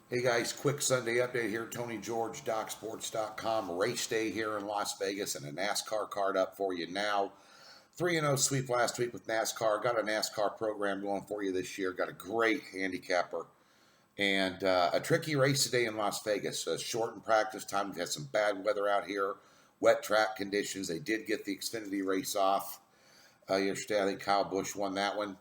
Hey guys, quick Sunday update here. Tony George, DocSports.com. Race day here in Las Vegas and a NASCAR card up for you now. 3-0 sweep last week with NASCAR. Got a NASCAR program going for you this year. Got a great handicapper. And a tricky race today in Las Vegas. Shortened practice time. We've had some bad weather out here. Wet track conditions. They did get the Xfinity race off yesterday. I think Kyle Busch won that one.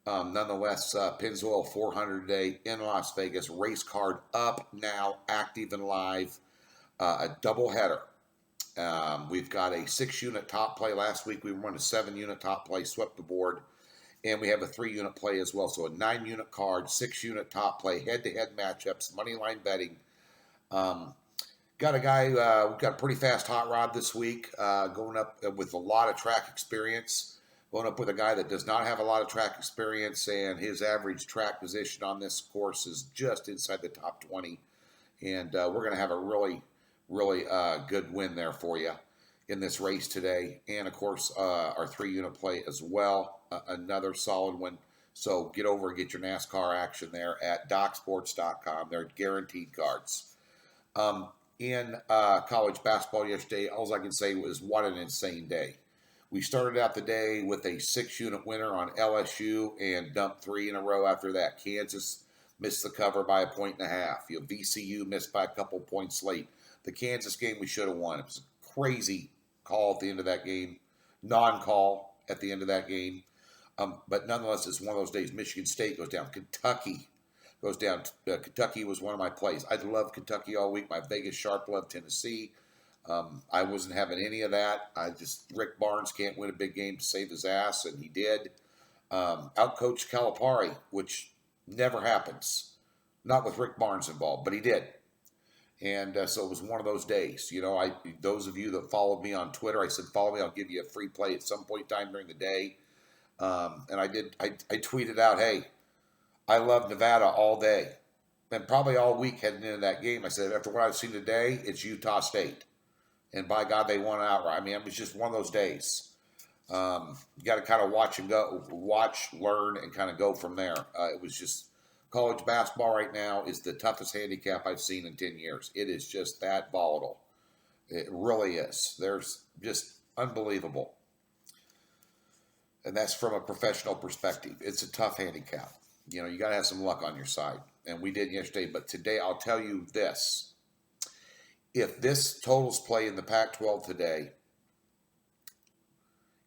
Nonetheless, Pennzoil 400 day in Las Vegas. Race card up now, active and live. A doubleheader. We've got a 6-unit top play. Last week we won a 7-unit top play, swept the board. And we have a 3-unit play as well. So a 9-unit card, 6-unit top play, head-to-head matchups, money line betting. Got a guy, we've got a pretty fast hot rod this week, going up with a lot of track experience. Going up with a guy that does not have a lot of track experience, and his average track position on this course is just inside the top 20. And we're going to have a really, really good win there for you in this race today. And, of course, our 3-unit play as well, another solid one. So get over and get your NASCAR action there at DocSports.com. They're guaranteed cards. In college basketball yesterday, all I can say was what an insane day. We started out the day with a 6-unit winner on LSU and dumped 3 in a row after that. Kansas missed the cover by 1.5 points. VCU missed by a couple points late. The Kansas game we should have won. It was a crazy call at the end of that game, non-call at the end of that game. But nonetheless, it's one of those days. Michigan State goes down. Kentucky goes down. Kentucky was one of my plays. I loved Kentucky all week. My Vegas sharp loved Tennessee. I wasn't having any of that. Rick Barnes can't win a big game to save his ass, and he did. Outcoached Calipari, which never happens. Not with Rick Barnes involved, but he did. And so it was one of those days. You know, those of you that followed me on Twitter, I said, follow me, I'll give you a free play at some point in time during the day. And I did. I tweeted out, hey, I love Nevada all day. And probably all week heading into that game, I said, after what I've seen today, it's Utah State. And by God, they won outright. I mean, it was just one of those days. You got to kind of watch, learn, and kind of go from there. It was just college basketball right now is the toughest handicap I've seen in 10 years. It is just that volatile. It really is. There's just unbelievable. And that's from a professional perspective. It's a tough handicap. You know, you got to have some luck on your side. And we did yesterday. But today, I'll tell you this. If this totals play in the Pac-12 today,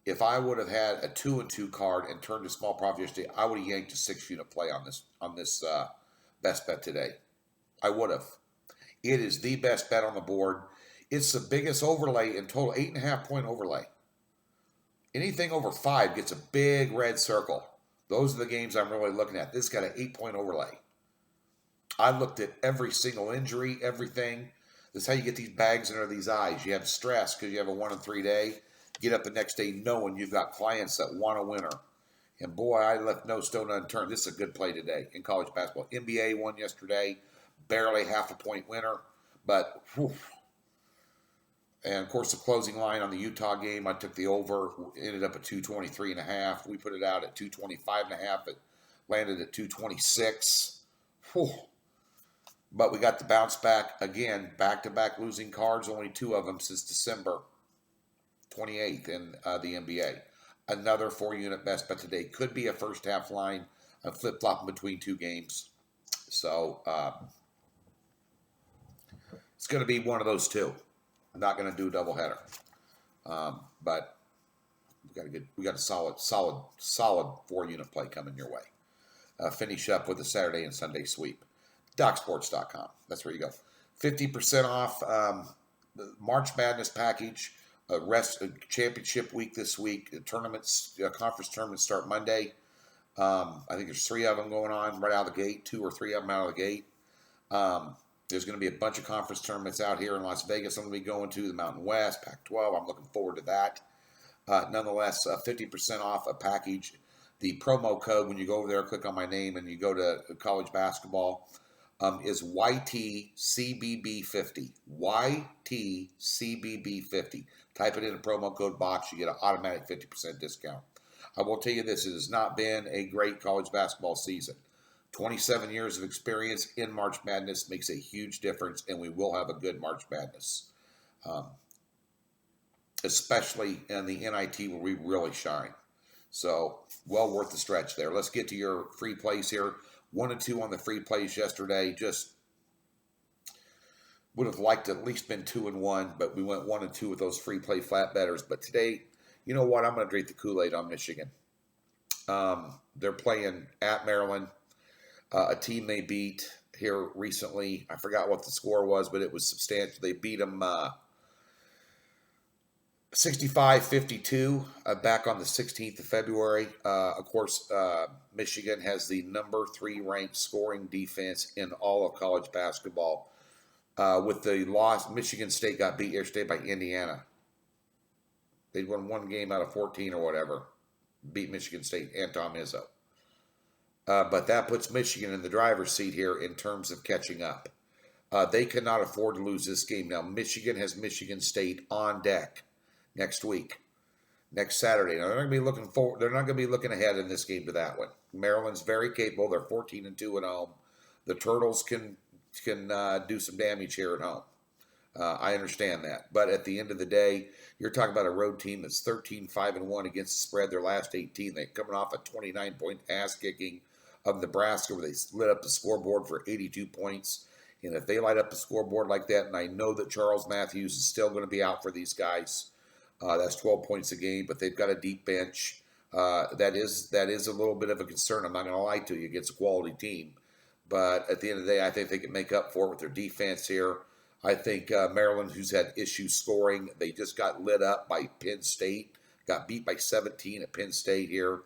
if I would have had a 2-2 card and turned a small profit yesterday, I would have yanked a 6-unit play on this best bet today. I would have. It is the best bet on the board. It's the biggest overlay in total, 8.5-point overlay. Anything over 5 gets a big red circle. Those are the games I'm really looking at. This got an 8-point overlay. I looked at every single injury, everything. This is how you get these bags under these eyes. You have stress because you have a 1-3 day. Get up the next day knowing you've got clients that want a winner. And boy, I left no stone unturned. This is a good play today in college basketball. NBA won yesterday, barely half a point winner, but whew. And of course the closing line on the Utah game, I took the over, ended up at 223.5. We put it out at 225.5. It landed at 226. Whew. But we got the bounce back again, back-to-back losing cards, only 2 of them since December 28th in the NBA. Another 4-unit best bet today. Could be a first-half line, a flip-flopping between 2 games. So it's going to be one of those 2. I'm not going to do a doubleheader. But we got a solid 4-unit play coming your way. Finish up with a Saturday and Sunday sweep. DocSports.com. That's where you go. 50% off the March Madness package. Championship week this week. The tournaments, conference tournaments start Monday. I think there's 3 of them going on right out of the gate. 2 or 3 of them out of the gate. There's going to be a bunch of conference tournaments out here in Las Vegas. I'm going to be going to the Mountain West, Pac-12. I'm looking forward to that. Nonetheless, 50% off a package. The promo code, when you go over there, click on my name, and you go to college basketball, is YTCBB50. YTCBB50. Type it in a promo code box. You get an automatic 50% discount. I will tell you this. It has not been a great college basketball season. 27 years of experience in March Madness makes a huge difference, and we will have a good March Madness, especially in the NIT where we really shine. So, well worth the stretch there. Let's get to your free plays here. 1 and 2 on the free plays yesterday. Just would have liked to at least been 2 and 1, but we went 1 and 2 with those free play flat betters. But today, you know what? I'm going to drink the Kool-Aid on Michigan. They're playing at Maryland, a team they beat here recently. I forgot what the score was, but it was substantial. They beat them 65-52 back on the 16th of February. Of course, Michigan has the number 3 ranked scoring defense in all of college basketball. With the loss, Michigan State got beat yesterday by Indiana. They won 1 game out of 14 or whatever. Beat Michigan State and Tom Izzo. But that puts Michigan in the driver's seat here in terms of catching up. They cannot afford to lose this game. Now, Michigan has Michigan State on deck next week, next Saturday. Now, they're not going to be looking forward. They're not going to be looking ahead in this game to that one. Maryland's very capable. They're 14 and 2 at home. The Turtles can do some damage here at home. I understand that. But at the end of the day, you're talking about a road team that's 13-5-1 against the spread their last 18. They're coming off a 29-point ass-kicking of Nebraska where they lit up the scoreboard for 82 points. And if they light up the scoreboard like that, and I know that Charles Matthews is still going to be out for these guys, that's 12 points a game, but they've got a deep bench. That is a little bit of a concern. I'm not going to lie to you. Against a quality team. But at the end of the day, I think they can make up for it with their defense here. I think Maryland, who's had issues scoring, they just got lit up by Penn State. Got beat by 17 at Penn State here.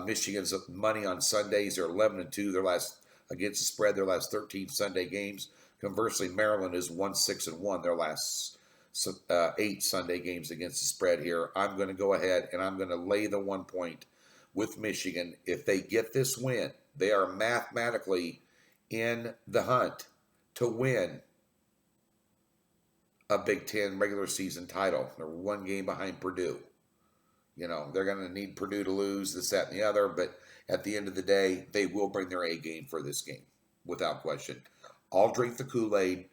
Michigan's money on Sundays. They're 11 and 2 their last against the spread their last 13 Sunday games. Conversely, Maryland is 1-6 and 1 their last 8 Sunday games against the spread here. I'm going to go ahead and I'm going to lay the 1 point with Michigan. If they get this win, they are mathematically in the hunt to win a Big Ten regular season title. They're 1 game behind Purdue. You know, they're going to need Purdue to lose this, that, and the other, but at the end of the day, they will bring their A game for this game, without question. I'll drink the Kool-Aid.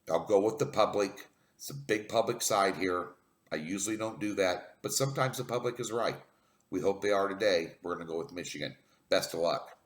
I'll go with the public. It's a big public side here. I usually don't do that, but sometimes the public is right. We hope they are today. We're going to go with Michigan. Best of luck.